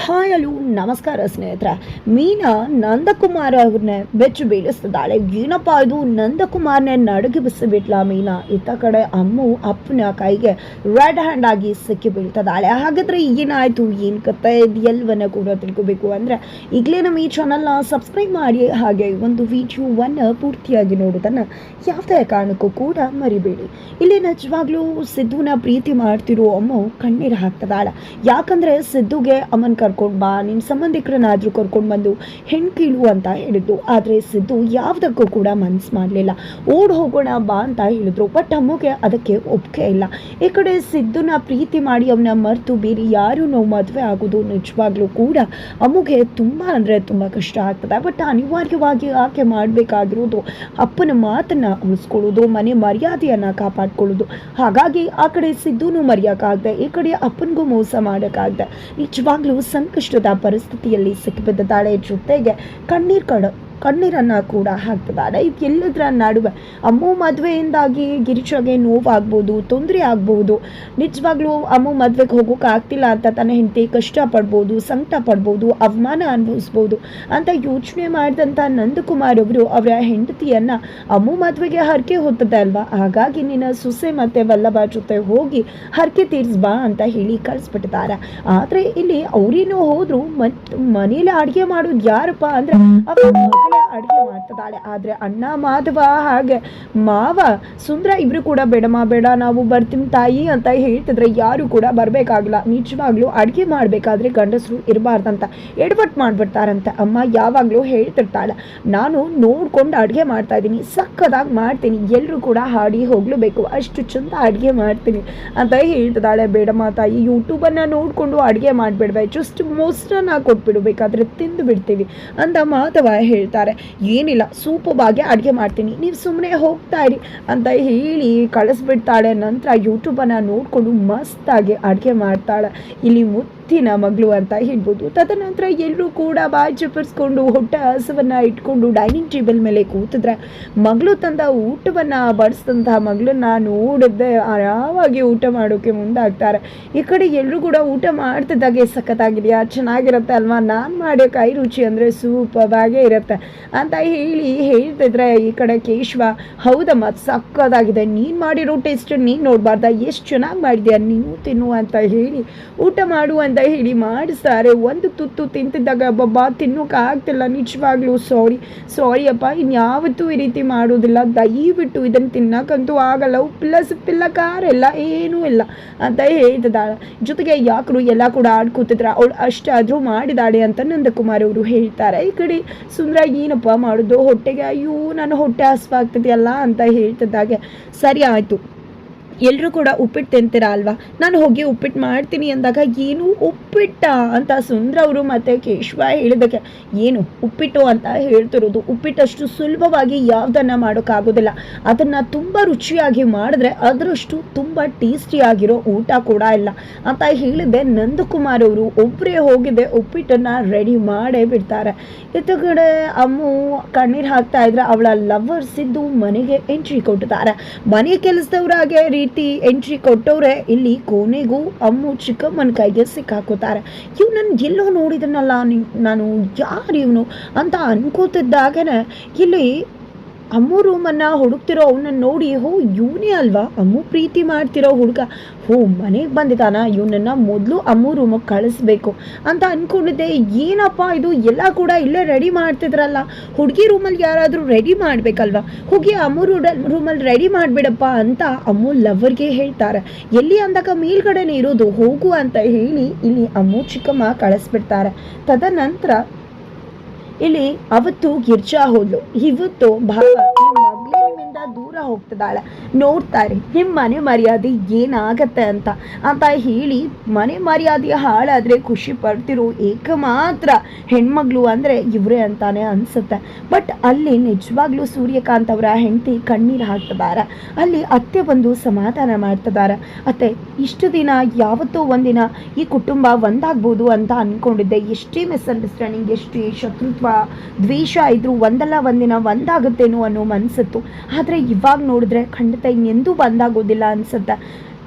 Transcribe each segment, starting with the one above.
Hi hello ನಮಸ್ಕಾರ ಸ್ನೇಹಿತರೆ. ಮೀನಾ ನಂದಕುಮಾರ್ ಅವ್ರನ್ನೇ ಬೆಚ್ಚು ಬೀಳಿಸ್ತಿದ್ದಾಳೆ. ಏನಪ್ಪ ಇದು, ನಂದಕುಮಾರ್ನೇ ನಡುಗಿಬಿಸಿಬಿಟ್ಲ ಮೀನಾ. ಇತ್ತ ಕಡೆ ಅಮ್ಮು ಅಪ್ಪನ ಕೈಗೆ ರೆಡ್ ಹ್ಯಾಂಡ್ ಆಗಿ ಸಿಕ್ಕಿ ಬೀಳ್ತಿದ್ದಾಳೆ. ಹಾಗಾದ್ರೆ ಏನಾಯ್ತು, ಏನು ಕತೆ, ಎಲ್ಲವನ್ನ ಕೂಡ ತಿಳ್ಕೋಬೇಕು ಅಂದ್ರೆ ಈಗಲೇ ನಮ್ಮ ಈ ಚಾನಲ್ನ ಸಬ್ಸ್ಕ್ರೈಬ್ ಮಾಡಿ, ಹಾಗೆ ಒಂದು ವಿಡಿಯೋವನ್ನು ಪೂರ್ತಿಯಾಗಿ ನೋಡೋದನ್ನು ಯಾವುದೇ ಕಾರಣಕ್ಕೂ ಕೂಡ ಮರಿಬೇಡಿ. ಇಲ್ಲಿ ನಿಜವಾಗ್ಲೂ ಸಿದ್ದುನ ಪ್ರೀತಿ ಮಾಡ್ತಿರೋ ಅಮ್ಮು ಕಣ್ಣೀರು ಹಾಕ್ತಿದ್ದಾಳೆ. ಯಾಕಂದ್ರೆ ಸಿದ್ದುಗೆ ಅಮ್ಮನ ಕರ್ಕೊಂಡು ಬಾ, ನಿಮ್ಮ ಸಂಬಂಧಿಕರನ್ನಾದ್ರೂ ಕರ್ಕೊಂಡು ಬಂದು ಹೆಣ್ಣು ಕೀಳು ಅಂತ ಹೇಳಿದ್ದು. ಆದರೆ ಸಿದ್ದು ಯಾವುದಕ್ಕೂ ಕೂಡ ಮನ್ಸು ಮಾಡಲಿಲ್ಲ. ಓಡ್ ಹೋಗೋಣ ಬಾ ಅಂತ ಹೇಳಿದ್ರು. ಬಟ್ ಅಮ್ಮಗೆ ಅದಕ್ಕೆ ಒಪ್ಪಿಗೆ ಇಲ್ಲ. ಈ ಕಡೆ ಸಿದ್ದುನ ಪ್ರೀತಿ ಮಾಡಿ ಅವನ ಮರೆತು ಬೇರೆ ಯಾರು ನಾವು ಮದುವೆ ಆಗೋದು ನಿಜವಾಗ್ಲೂ ಕೂಡ ಅಮ್ಮಗೆ ತುಂಬ ಅಂದರೆ ತುಂಬ ಕಷ್ಟ ಆಗ್ತದೆ. ಬಟ್ ಅನಿವಾರ್ಯವಾಗಿ ಆಕೆ ಮಾಡಬೇಕಾಗಿರೋದು ಅಪ್ಪನ ಮಾತನ್ನು ಉಳಿಸ್ಕೊಳ್ಳೋದು, ಮನೆ ಮರ್ಯಾದೆಯನ್ನು ಕಾಪಾಡ್ಕೊಳ್ಳೋದು. ಹಾಗಾಗಿ ಆ ಕಡೆ ಸಿದ್ದುನು ಮರೆಯೋಕ್ಕಾಗದೆ, ಈ ಕಡೆ ಅಪ್ಪನಿಗೂ ಮೋಸ ಮಾಡೋಕ್ಕಾಗದೆ ನಿಜವಾಗ್ಲೂ ಸಂಕಷ್ಟದ ಪರಿಸ್ಥಿತಿಯಲ್ಲಿ ಸಿಕ್ಕಿಬಿದ್ದಾಳೆ. ಜೊತೆಗೆ ಕಣ್ಣೀರನ್ನು ಕೂಡ ಹಾಕ್ತಿದ್ದಾಳೆ. ಎಲ್ಲದರ ನಡುವೆ ಅಮ್ಮು ಮದುವೆಯಿಂದಾಗಿ ಗಿರಿಜಾಗೆ ನೋವಾಗ್ಬೋದು, ತೊಂದರೆ ಆಗ್ಬೋದು. ನಿಜವಾಗ್ಲೂ ಅಮ್ಮು ಮದುವೆಗೆ ಹೋಗೋಕೆ ಆಗ್ತಿಲ್ಲ ಅಂತ ತನ್ನ ಹೆಂಡತಿ ಕಷ್ಟಪಡ್ಬೋದು, ಸಂಕಟ ಪಡ್ಬೋದು, ಅವಮಾನ ಅನುಭವಿಸ್ಬೋದು ಅಂತ ಯೋಚನೆ ಮಾಡಿದಂಥ ನಂದಕುಮಾರ್ ಅವರು ಅವರ ಹೆಂಡತಿಯನ್ನು ಅಮ್ಮು ಮದುವೆಗೆ ಹರಕೆ ಹೊತ್ತದೆ ಅಲ್ವಾ, ಹಾಗಾಗಿ ನಿನ್ನ ಸೊಸೆ ಮತ್ತು ವಲ್ಲಭ ಜೊತೆ ಹೋಗಿ ಹರಕೆ ತೀರಿಸ್ಬಾ ಅಂತ ಹೇಳಿ ಕಳಿಸ್ಬಿಟ್ಟಿದ್ದಾರೆ. ಆದರೆ ಇಲ್ಲಿ ಅವರೇನೋ ಹೋದ್ರು, ಮನೇಲಿ ಅಡುಗೆ ಮಾಡೋದು ಯಾರಪ್ಪ ಅಂದರೆ ಅಡುಗೆ ಮಾಡ್ತಿದ್ದಾಳೆ. ಆದ್ರೆ ಅಣ್ಣ ಮಾಧವ ಹಾಗೆ ಮಾವ ಸುಂದ್ರ ಇಬ್ರು ಕೂಡ ಬೇಡ ನಾವು ಬರ್ತೀವಿ ತಾಯಿ ಅಂತ ಹೇಳ್ತಿದ್ರೆ ಯಾರು ಕೂಡ ಬರ್ಬೇಕಾಗಿಲ್ಲ. ನಿಜವಾಗ್ಲೂ ಅಡುಗೆ ಮಾಡ್ಬೇಕಾದ್ರೆ ಗಂಡಸರು ಇರಬಾರ್ದಂತ ಎಡವಟ್ ಮಾಡ್ಬಿಡ್ತಾರಂತೆ. ಅಮ್ಮ ಯಾವಾಗ್ಲೂ ಹೇಳ್ತಿರ್ತಾಳೆ, ನಾನು ನೋಡ್ಕೊಂಡು ಅಡುಗೆ ಮಾಡ್ತಾ ಇದ್ದೀನಿ, ಸಕ್ಕದಾಗಿ ಮಾಡ್ತೀನಿ, ಎಲ್ಲರೂ ಕೂಡ ಹಾಡಿ ಹೋಗ್ಲೇಬೇಕು, ಅಷ್ಟು ಚಂದ ಅಡುಗೆ ಮಾಡ್ತೀನಿ ಅಂತ ಹೇಳ್ತಿದ್ದಾಳೆ. ಬೇಡಮ್ಮ ತಾಯಿ, ಯೂಟ್ಯೂಬನ್ನು ನೋಡಿಕೊಂಡು ಅಡುಗೆ ಮಾಡಿಬಿಡ್ವೆ, ಜಸ್ಟ್ ಮೊಸರನ್ನ ಕೊಟ್ಬಿಡ್ಬೇಕಾದ್ರೆ ತಿಂದು ಬಿಡ್ತೀವಿ ಅಂತ ಮಾಧವ ಹೇಳ್ತಾರೆ. ಏನಿಲ್ಲ, ಸೂಪರ್ವಾಗಿ ಅಡುಗೆ ಮಾಡ್ತೀನಿ, ನೀವು ಸುಮ್ಮನೆ ಹೋಗ್ತಾ ಇರಿ ಅಂತ ಹೇಳಿ ಕಳಿಸ್ಬಿಡ್ತಾಳೆ. ನಂತರ ಯೂಟ್ಯೂಬನ್ನು ನೋಡಿಕೊಂಡು ಮಸ್ತಾಗಿ ಅಡುಗೆ ಮಾಡ್ತಾಳೆ. ಇಲ್ಲಿ ಮುತ್ತಿನ ಮಗಳು ಅಂತ ಹೇಳ್ಬೋದು. ತದನಂತರ ಎಲ್ಲರೂ ಕೂಡ ಬಾಯಿ ಚಪ್ಪರಿಸ್ಕೊಂಡು ಹೊಟ್ಟೆ ಹಸವನ್ನು ಇಟ್ಕೊಂಡು ಡೈನಿಂಗ್ ಟೇಬಲ್ ಮೇಲೆ ಕೂತಿದ್ರೆ ಮಗಳು ತಂದ ಊಟವನ್ನು ಬಡಿಸಿದಂತಹ ಮಗಳನ್ನ ನೋಡಿದ್ದೆ ಆರಾಮಾಗಿ ಊಟ ಮಾಡೋಕ್ಕೆ ಮುಂದಾಗ್ತಾರೆ. ಈ ಕಡೆ ಎಲ್ಲರೂ ಕೂಡ ಊಟ ಮಾಡ್ತಿದ್ದಾಗೆ ಸಖತ್ತಾಗಿದೆಯಾ, ಚೆನ್ನಾಗಿರುತ್ತೆ ಅಲ್ವಾ, ನಾನು ಮಾಡೋ ಕೈ ರುಚಿ ಅಂದರೆ ಸೂಪರ್ವಾಗೇ ಇರುತ್ತೆ ಅಂತ ಹೇಳಿ ಹೇಳ್ತಿದ್ರೆ ಈ ಕಡೆ ಕೇಶವ, ಹೌದಮ್ಮ ಸಕ್ಕತ್ತಾಗಿದೆ, ನೀನು ಮಾಡಿರೋ ಟೇಸ್ಟ್ ನೀನು ನೋಡಬಾರ್ದ, ಎಷ್ಟು ಚೆನ್ನಾಗಿ ಮಾಡಿದ್ಯಾ, ನೀನು ತಿನ್ನು ಅಂತ ಹೇಳಿ ಊಟ ಮಾಡು ಅಂತ ಹೇಳಿ ಮಾಡಿಸ್ತಾರೆ. ಒಂದು ತುತ್ತು ತಿಂತಿದ್ದಾಗ ಬಬ್ಬಾ ತಿನ್ನೋಕೆ ಆಗ್ತಿಲ್ಲ, ನಿಜವಾಗ್ಲೂ ಸಾರಿ ಅಪ್ಪ, ಇನ್ಯಾವತ್ತೂ ಈ ರೀತಿ ಮಾಡೋದಿಲ್ಲ, ದಯವಿಟ್ಟು ಇದನ್ನು ತಿನ್ನಕ್ಕಂತೂ ಆಗಲ್ಲ, ಉಪ್ಪಿಲ್ಲ ಸಿಪ್ಪಿಲ್ಲ ಖಾರ ಇಲ್ಲ ಏನೂ ಇಲ್ಲ ಅಂತ ಹೇಳ್ತಿದ್ದಾಳೆ. ಜೊತೆಗೆ ಯಾಕರು ಎಲ್ಲ ಕೂಡ ಆಡ್ಕೋತಿದ್ರ, ಅವಳು ಅಷ್ಟಾದರೂ ಮಾಡಿದಾಳೆ ಅಂತ ನಂದಕುಮಾರ್ ಅವರು ಹೇಳ್ತಾರೆ. ಈ ಕಡೆ ಸುಂದ್ರ ಏನಪ್ಪ ಮಾಡೋದು, ಹೊಟ್ಟೆಗೆ ಅಯ್ಯೋ ನನ್ನ ಹೊಟ್ಟೆ ಹಸ್ವಾಗ್ತಿದೆಯಲ್ಲ ಅಂತ ಹೇಳ್ತಿದ್ದಾಗೆ ಸರಿ ಆಯಿತು, ಎಲ್ಲರೂ ಕೂಡ ಉಪ್ಪಿಟ್ಟು ತಿಂತೀರಾ ಅಲ್ವಾ, ನಾನು ಹೋಗಿ ಉಪ್ಪಿಟ್ಟು ಮಾಡ್ತೀನಿ ಅಂದಾಗ ಏನು ಉಪ್ಪಿಟ್ಟ ಅಂತ ಸುಂದ್ರ ಅವರು ಮತ್ತು ಕೇಶವ ಹೇಳಿದಕ್ಕೆ, ಏನು ಉಪ್ಪಿಟ್ಟು ಅಂತ ಹೇಳ್ತಿರೋದು, ಉಪ್ಪಿಟ್ಟಷ್ಟು ಸುಲಭವಾಗಿ ಯಾವುದನ್ನು ಮಾಡೋಕ್ಕಾಗೋದಿಲ್ಲ, ಅದನ್ನು ತುಂಬ ರುಚಿಯಾಗಿ ಮಾಡಿದ್ರೆ ಅದರಷ್ಟು ತುಂಬ ಟೇಸ್ಟಿಯಾಗಿರೋ ಊಟ ಕೂಡ ಇಲ್ಲ ಅಂತ ಹೇಳಿದೆ. ನಂದಕುಮಾರ್ ಅವರು ಒಬ್ಬರೇ ಹೋಗಿದ್ದೆ ಉಪ್ಪಿಟ್ಟನ್ನು ರೆಡಿ ಮಾಡೇ ಬಿಡ್ತಾರೆ. ಇತ್ತ ಕಡೆ ಅಮ್ಮು ಕಣ್ಣೀರು ಹಾಕ್ತಾ ಇದ್ರೆ ಅವಳ ಲವರ್ಸ್ ಇದ್ದು ಮನೆಗೆ ಎಂಟ್ರಿ ಕೊಟ್ಟಿದ್ದಾರೆ. ಮನೆ ಕೆಲಸದವರಾಗೆ ರೀತಿ ಎಂಟ್ರಿ ಕೊಟ್ಟವ್ರೆ. ಇಲ್ಲಿ ಕೊನೆಗೂ ಅಮ್ಮು ಚಿಕ್ಕಮ್ಮನ ಕೈಗೆ ಸಿಕ್ಕಾಕೋತಾರೆ. ನನ್ ಎಲ್ಲೋ ನೋಡಿದನಲ್ಲ, ನಾನು ಯಾರು ಇವನು ಅಂತ ಅನ್ಕೋತಿದ್ದಾಗನೆ ಇಲ್ಲಿ ಅಮ್ಮು ರೂಮನ್ನು ಹುಡುಕ್ತಿರೋ ಅವನನ್ನು ನೋಡಿ, ಹೋ ಇವನೇ ಅಲ್ವಾ ಅಮ್ಮು ಪ್ರೀತಿ ಮಾಡ್ತಿರೋ ಹುಡುಗ, ಹೋ ಮನೆಗೆ ಬಂದಿದ್ದಾನ, ಇವನನ್ನು ಮೊದಲು ಅಮ್ಮು ರೂಮಿಗೆ ಕಳಿಸ್ಬೇಕು ಅಂತ ಅಂದ್ಕೊಂಡಿದ್ದೆ. ಏನಪ್ಪ ಇದು, ಎಲ್ಲ ಕೂಡ ಇಲ್ಲೇ ರೆಡಿ ಮಾಡ್ತಿದ್ರಲ್ಲ, ಹುಡುಗಿ ರೂಮಲ್ಲಿ ಯಾರಾದರೂ ರೆಡಿ ಮಾಡಬೇಕಲ್ವ, ಹೋಗಿ ಅಮ್ಮು ರೂಮಲ್ಲಿ ರೆಡಿ ಮಾಡಿಬಿಡಪ್ಪ ಅಂತ ಅಮ್ಮು ಲವರ್ಗೆ ಹೇಳ್ತಾರೆ. ಎಲ್ಲಿ ಅಂದಾಗ ಮೇಲ್ಗಡೆನೇ ಇರೋದು, ಹೋಗು ಅಂತ ಹೇಳಿ ಇಲ್ಲಿ ಅಮ್ಮು ಚಿಕ್ಕಮ್ಮ ಕಳಿಸ್ಬಿಡ್ತಾರೆ. ತದನಂತರ ಇಲ್ಲಿ ಅವತ್ತು ಗಿರ್ಜಾ ಹೋದ್ಲು, ಇವತ್ತು ಭಾವ ನಿಮ್ಮಿಂದ ದೂರ ಹೋಗ್ತಿದ್ದಾಳೆ, ನೋಡ್ತಾರೆ ನಿಮ್ಮ ಮನೆ ಮರ್ಯಾದೆ ಏನಾಗತ್ತೆ ಅಂತ ಹೇಳಿ ಮನೆ ಮರ್ಯಾದೆ ಹಾಳಾದರೆ ಖುಷಿ ಪಡ್ತಿರೋ ಏಕಮಾತ್ರ ಹೆಣ್ಮಗಳು ಅಂದರೆ ಇವರೇ ಅಂತಾನೆ ಅನಿಸುತ್ತೆ. ಬಟ್ ಅಲ್ಲಿ ನಿಜವಾಗ್ಲೂ ಸೂರ್ಯಕಾಂತ್ ಅವರ ಹೆಂಡತಿ ಕಣ್ಣೀರು ಹಾಕ್ತಿದ್ದಾರೆ. ಅಲ್ಲಿ ಅತ್ತೆ ಬಂದು ಸಮಾಧಾನ ಮಾಡ್ತಿದ್ದಾರೆ. ಅತ್ತೆ, ಇಷ್ಟು ದಿನ ಯಾವತ್ತೋ ಒಂದಿನ ಈ ಕುಟುಂಬ ಒಂದಾಗ್ಬೋದು ಅಂತ ಅಂದ್ಕೊಂಡಿದ್ದೆ, ಎಷ್ಟೇ ಮಿಸ್ಅಂಡರ್ಸ್ಟ್ಯಾಂಡಿಂಗ್, ಎಷ್ಟೇ ಶತ್ರುತ್ವ ದ್ವೇಷ ಇದ್ರೂ ಒಂದಲ್ಲ ಒಂದಿನ ಒಂದಾಗುತ್ತೇನೋ ಅನ್ನೋ ಮನಸ್ಸಿತ್ತು. ಆದರೆ ಇವಾಗ ನೋಡಿದ್ರೆ ಖಂಡಿತ ಇನ್ನೆಂದೂ ಬಂದಾಗೋದಿಲ್ಲ ಅನಿಸುತ್ತೆ.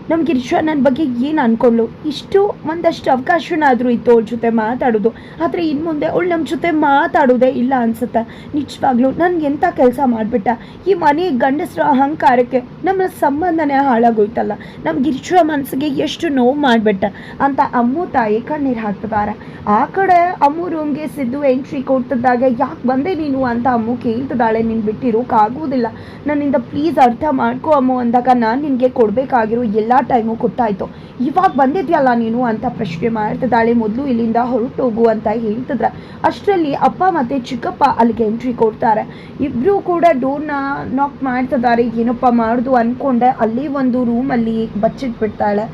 ನಮ್ಮ ಗಿರಿಜಾ ನನ್ನ ಬಗ್ಗೆ ಏನು ಅಂದ್ಕೊಂಡ್ಳು, ಇಷ್ಟು ಒಂದಷ್ಟು ಅವಕಾಶನಾದರೂ ಇತ್ತು ಅವಳ ಜೊತೆ ಮಾತಾಡೋದು, ಆದರೆ ಇನ್ನು ಮುಂದೆ ಅವಳು ನಮ್ಮ ಜೊತೆ ಮಾತಾಡೋದೇ ಇಲ್ಲ ಅನ್ಸುತ್ತೆ. ನಿಜವಾಗ್ಲೂ ನನಗೆ ಎಂಥ ಕೆಲಸ ಮಾಡಿಬಿಟ್ಟ, ಈ ಮನೆ ಗಂಡಸರ ಅಹಂಕಾರಕ್ಕೆ ನಮ್ಮ ಸಂಬಂಧನೇ ಹಾಳಾಗೋಯ್ತಲ್ಲ, ನಮ್ಮ ಗಿರಿಜಾ ಮನಸ್ಸಿಗೆ ಎಷ್ಟು ನೋವು ಮಾಡಿಬಿಟ್ಟ ಅಂತ ಅಮ್ಮು ತಾಯಿ ಕಣ್ಣೀರು ಹಾಕ್ತಿದ್ದಾರೆ. ಆ ಕಡೆ ಅಮ್ಮು ರೂಮ್ಗೆ ಸಿದ್ದು ಎಂಟ್ರಿ ಕೊಡ್ತಿದ್ದಾಗ ಯಾಕೆ ಬಂದೆ ನೀನು ಅಂತ ಅಮ್ಮು ಕೇಳ್ತಿದ್ದಾಳೆ. ನೀನು ಬಿಟ್ಟಿರೋಕ್ಕಾಗೋದಿಲ್ಲ, ನನ್ನಿಂದ ಪ್ಲೀಸ್ ಅರ್ಥ ಮಾಡ್ಕೊ ಅಮ್ಮು ಅಂದಾಗ ನಾನು ನಿನಗೆ ಕೊಡಬೇಕಾಗಿರೋ ಎಲ್ಲ ಟೈಮು ಕೊಟ್ಟಾಯಿತು, ಇವಾಗ ಬಂದಿದ್ಯಲ್ಲ ನೀನು ಅಂತ ಪ್ರಶ್ನೆ ಮಾಡ್ತಿದ್ದಾಳೆ. ಮೊದಲು ಇಲ್ಲಿಂದ ಹೊರಟೋಗು ಅಂತ ಹೇಳ್ತಿದ್ರೆ ಅಷ್ಟರಲ್ಲಿ ಅಪ್ಪ ಮತ್ತು ಚಿಕ್ಕಪ್ಪ ಅಲ್ಲಿಗೆ ಎಂಟ್ರಿ ಕೊಡ್ತಾರೆ. ಇಬ್ಬರು ಕೂಡ ಡೋರ್ನ ನಾಕ್ ಮಾಡ್ತಿದ್ದಾರೆ. ಏನಪ್ಪ ಮಾಡೋದು ಅಂದ್ಕೊಂಡೆ, ಅಲ್ಲಿ ಒಂದು ರೂಮಲ್ಲಿ ಬಚ್ಚಿಟ್ಬಿಡ್ತಾಳೆ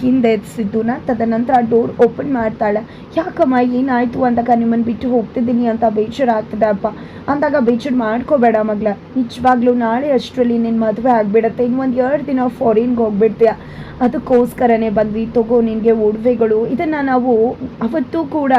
ಹಿಂದೆ ಸಿದ್ದುನ. ತದನಂತರ ಡೋರ್ ಓಪನ್ ಮಾಡ್ತಾಳೆ. ಯಾಕಮ್ಮ ಏನಾಯಿತು ಅಂದಾಗ ನಿಮ್ಮನ್ನು ಬಿಟ್ಟು ಹೋಗ್ತಿದ್ದೀನಿ ಅಂತ ಬೇಜಾರಾಗ್ತದೆ ಅಪ್ಪ ಅಂದಾಗ, ಬೇಜಾರು ಮಾಡ್ಕೋಬೇಡ ಮಗಳ, ನಿಜವಾಗ್ಲೂ ನಾಳೆ ಅಷ್ಟರಲ್ಲಿ ನಿನ್ನ ಮದುವೆ ಆಗಿಬಿಡತ್ತೆ, ಇನ್ನೊಂದು 2 ದಿನ ಫಾರಿನ್ಗೆ ಹೋಗ್ಬಿಡ್ತೀಯ, ಅದಕ್ಕೋಸ್ಕರನೇ ಬಂದ್ವಿ, ತಗೋ ನಿನಗೆ ಒಡವೆಗಳು. ಇದನ್ನು ನಾವು ಅವತ್ತು ಕೂಡ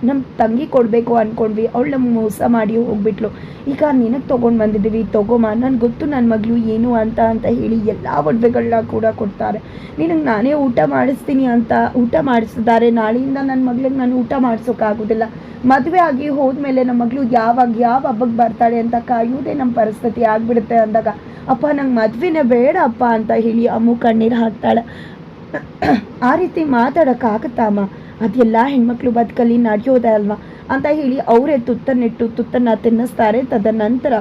ನಮ್ಮ ತಂಗಿ ಕೊಡಬೇಕು ಅಂದ್ಕೊಂಡ್ವಿ, ಅವಳು ನಮ್ಗೆ ಮೋಸ ಮಾಡಿ ಹೋಗ್ಬಿಟ್ಲು, ಈಗ ನಿನಗೆ ತೊಗೊಂಡು ಬಂದಿದ್ದೀವಿ, ತಗೋಮ್ಮ, ನನಗೆ ಗೊತ್ತು ನನ್ನ ಮಗಳು ಏನು ಅಂತ ಹೇಳಿ ಎಲ್ಲ ಒಡವೆಗಳನ್ನ ಕೂಡ ಕೊಡ್ತಾರೆ. ನಿನಗೆ ನಾನೇ ಊಟ ಮಾಡಿಸ್ತೀನಿ ಅಂತ ಊಟ ಮಾಡಿಸಿದ್ದಾರೆ. ನಾಳೆಯಿಂದ ನನ್ನ ಮಗಳಿಗೆ ನಾನು ಊಟ ಮಾಡಿಸೋಕ್ಕಾಗೋದಿಲ್ಲ, ಮದುವೆ ಆಗಿ ಹೋದ್ಮೇಲೆ ನಮ್ಮ ಮಗಳು ಯಾವ ಹಬ್ಬಕ್ಕೆ ಬರ್ತಾಳೆ ಅಂತ ಕಾಯೋದೇ ನಮ್ಮ ಪರಿಸ್ಥಿತಿ ಆಗಿಬಿಡುತ್ತೆ ಅಂದಾಗ, ಅಪ್ಪ ನಂಗೆ ಮದುವೆನೇ ಬೇಡ ಅಪ್ಪ ಅಂತ ಹೇಳಿ ಅಮ್ಮು ಕಣ್ಣೀರು ಹಾಕ್ತಾಳೆ. ಆ ರೀತಿ ಮಾತಾಡೋಕ್ಕಾಗತ್ತಮ್ಮ, ಅದೆಲ್ಲ ಹೆಣ್ಮಕ್ಳು ಬದುಕಲ್ಲಿ ನಡೆಯೋದೇ ಅಲ್ವಾ ಅಂತ ಹೇಳಿ ಅವರೇ ತುತ್ತನ್ನು ತಿನ್ನಿಸ್ತಾರೆ. ತದನಂತರ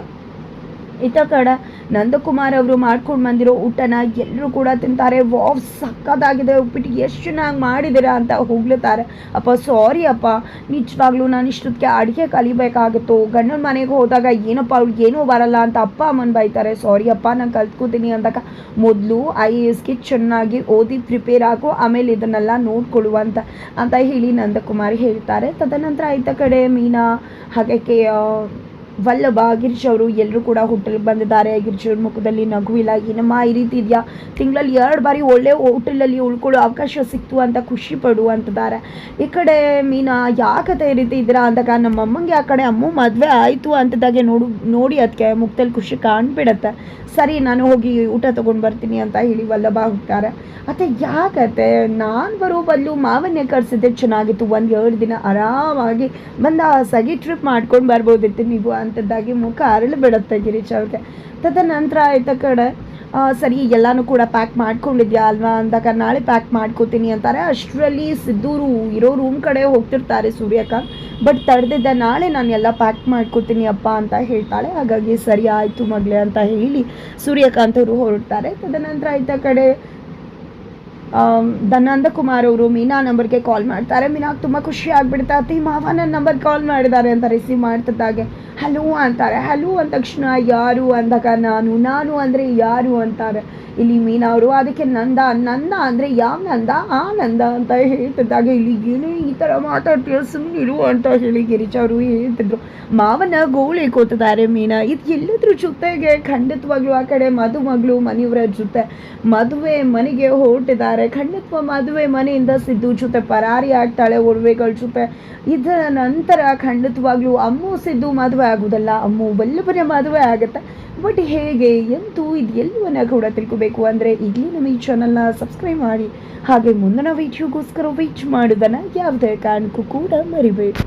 ಇತ್ತ ಕಡೆ ನಂದಕುಮಾರ್ ಅವರು ಮಾಡ್ಕೊಂಡು ಬಂದಿರೋ ಊಟನ ಎಲ್ಲರೂ ಕೂಡ ತಿಂತಾರೆ. ವಾವ್ ಸಕ್ಕತ್ತಾಗಿದೆ, ಉಪ್ಪಿಟ್ಟು ಎಷ್ಟು ಚೆನ್ನಾಗಿ ಮಾಡಿದ್ದೀರಾ ಅಂತ ಹೊಗಳುತ್ತಾರೆ. ಅಪ್ಪ ಸಾರಿ ಅಪ್ಪ, ನಿಜವಾಗ್ಲೂ ನಾನು ಇಷ್ಟೊತ್ತಿಗೆ ಅಡುಗೆ ಕಲಿಬೇಕಾಗುತ್ತೋ, ಗಂಡನ ಮನೆಗೆ ಹೋದಾಗ ಏನಪ್ಪ ಅವ್ಳಿಗೆ ಏನೂ ಬರಲ್ಲ ಅಂತ ಅಪ್ಪ ಅಮ್ಮನ ಬೈತಾರೆ. ಸಾರಿ ಅಪ್ಪ ನಾನು ಕಲ್ತ್ಕೋತೀನಿ ಅಂದಾಗ, ಮೊದಲು IASಗೆ ಚೆನ್ನಾಗಿ ಓದಿ ಪ್ರಿಪೇರ್ ಆಗು, ಆಮೇಲೆ ಇದನ್ನೆಲ್ಲ ನೋಡ್ಕೊಳ್ಳುವ ಅಂತ ಹೇಳಿ ನಂದಕುಮಾರ್ ಹೇಳ್ತಾರೆ. ತದನಂತರ ಇತ್ತ ಕಡೆ ಮೀನಾ ಹಾಗೆ ವಲ್ಲಭ ಗಿರೀಶ್ ಅವರು ಎಲ್ಲರೂ ಕೂಡ ಹೋಟೆಲ್ಗೆ ಬಂದಿದ್ದಾರೆ. ಗಿರೀಶ್ ಮುಖದಲ್ಲಿ ನಗುವಿಲ್ಲ. ಏನಮ್ಮ ಈ ರೀತಿ ಇದೆಯಾ, ತಿಂಗಳಲ್ಲಿ 2 ಬಾರಿ ಒಳ್ಳೆ ಹೋಟೆಲಲ್ಲಿ ಉಳ್ಕೊಳ್ಳೋ ಅವಕಾಶ ಸಿಕ್ತು ಅಂತ ಖುಷಿ ಪಡು ಅಂತಿದ್ದಾರೆ. ಈ ಕಡೆ ಮೀನಾ ಯಾಕತ್ತೆ ಈ ರೀತಿ ಇದ್ದೀರಾ ಅಂದಾಗ, ನಮ್ಮಮ್ಮಂಗೆ ಆ ಕಡೆ ಅಮ್ಮ ಮದುವೆ ಆಯಿತು ಅಂತಿದ್ದಾಗೆ ನೋಡಿ ಅದಕ್ಕೆ ಮುಖದಲ್ಲಿ ಖುಷಿ ಕಾಣ್ಬಿಡತ್ತೆ. ಸರಿ ನಾನು ಹೋಗಿ ಊಟ ತೊಗೊಂಡು ಬರ್ತೀನಿ ಅಂತ ಹೇಳಿ ವಲ್ಲಭ ಹೋಗ್ತಾರೆ. ಅತ್ತೆ ಯಾಕತ್ತೆ, ನಾನು ಬರೋ ಬದಲು ಮಾವನ್ನೇ ಕರೆಸಿದ್ದೆ ಚೆನ್ನಾಗಿತ್ತು, 1-2 ದಿನ ಆರಾಮಾಗಿ ಬಂದ ಸಗಿ ಟ್ರಿಪ್ ಮಾಡ್ಕೊಂಡು ಬರ್ಬೋದಿತ್ತು ನೀವು ಅಂಥದ್ದಾಗಿ ಮುಖ ಅರಳು ಬಿಡುತ್ತೆ ಗಿರೀಶ್ ಅವ್ರಿಗೆ. ತದನಂತರ ಆಯ್ತ ಕಡೆ ಸರಿ ಎಲ್ಲನೂ ಕೂಡ ಪ್ಯಾಕ್ ಮಾಡ್ಕೊಂಡಿದ್ಯಾ ಅಲ್ವಾ ಅಂದಾಗ, ನಾಳೆ ಪ್ಯಾಕ್ ಮಾಡ್ಕೋತೀನಿ ಅಂತಾರೆ. ಅಷ್ಟರಲ್ಲಿ ಸಿದ್ದೂರು ಇರೋ ರೂಮ್ ಕಡೆ ಹೋಗ್ತಿರ್ತಾರೆ ಸೂರ್ಯಕಾಂತ್, ಬಟ್ ತಡೆದಿದ್ದೆ, ನಾಳೆ ನಾನು ಎಲ್ಲ ಪ್ಯಾಕ್ ಮಾಡ್ಕೋತೀನಿ ಅಪ್ಪ ಅಂತ ಹೇಳ್ತಾಳೆ. ಹಾಗಾಗಿ ಸರಿ ಆಯಿತು ಮಗಳೇ ಅಂತ ಹೇಳಿ ಸೂರ್ಯಕಾಂತ್ ಅವರು ಹೊರಡ್ತಾರೆ. ತದನಂತರ ಆಯ್ತ ಕಡೆ ನಂದಕುಮಾರ್ ಅವರು ಮೀನಾ ನಂಬರ್ಗೆ ಕಾಲ್ ಮಾಡ್ತಾರೆ. ಮೀನಾಗೆ ತುಂಬ ಖುಷಿ ಆಗಿಬಿಡುತ್ತೆ. ಅತಿ ಮಾವ ನನ್ನ ನಂಬರ್ ಕಾಲ್ ಮಾಡಿದ್ದಾರೆ ಅಂತ ರಿಸೀವ್ ಮಾಡ್ತಿದ್ದಾಗೆ ಹಲೋ ಅಂತಾರೆ. ಹಲೋ ಅಂದ ತಕ್ಷಣ ಯಾರು ಅಂದಾಗ, ನಾನು ಅಂದರೆ ಯಾರು ಅಂತಾರೆ ಇಲ್ಲಿ ಮೀನಾ ಅವರು. ಅದಕ್ಕೆ ನಂದ ಅಂದರೆ ಯಾವ ನಂದ, ಆ ನಂದ ಅಂತ ಹೇಳ್ತಿದ್ದಾಗ, ಇಲ್ಲಿ ಏನೇ ಈ ಥರ ಮಾತಾಡ್ತೀಯ ಸುಮ್ಮನಿರು ಅಂತ ಹೇಳಿ ಗಿರೀಶ್ ಅವರು ಹೇಳ್ತಿದ್ರು. ಮಾವನ ಗೋಳಿ ಕೂತಿದ್ದಾರೆ ಮೀನಾ. ಇದು ಎಲ್ಲದ್ರ ಜೊತೆಗೆ ಖಂಡಿತವಾಗ್ಲೂ ಆ ಕಡೆ ಮಗಳು ಮನೆಯವರ ಜೊತೆ ಮದುವೆ ಮನೆಗೆ ಹೊರಟಿದ್ದಾರೆ. ಖಂಡಿತ ಮದುವೆ ಮನೆಯಿಂದ ಸಿದ್ದು ಜೊತೆ ಪರಾರಿ ಆಗ್ತಾಳೆ ಒಡವೆಗಳ ಜೊತೆ. ಇದರ ನಂತರ ಖಂಡಿತವಾಗ್ಲೂ ಅಮ್ಮು ಸಿದ್ದು ಮದುವೆ ಆಗೋದಲ್ಲ, ಅಮ್ಮು ವಲ್ಲಭನ ಮದುವೆ ಆಗುತ್ತೆ. ಬಟ್ ಹೇಗೆ ಎಂತೂ ಇದು ಎಲ್ಲವನ್ನ ಕೂಡ ತಿಳ್ಕೋಬೇಕು ಅಂದರೆ ಈಗಲೇ ನಮ್ಮ ಈ ಚಾನಲ್ನ ಸಬ್ಸ್ಕ್ರೈಬ್ ಮಾಡಿ, ಹಾಗೆ ಮುಂದಿನ ವಿಡಿಯೋಗೋಸ್ಕರ ವೇಟ್ ಮಾಡೋದನ್ನು ಯಾವುದೇ ಕಾರಣಕ್ಕೂ ಕೂಡ ಮರಿಬೇಡಿ.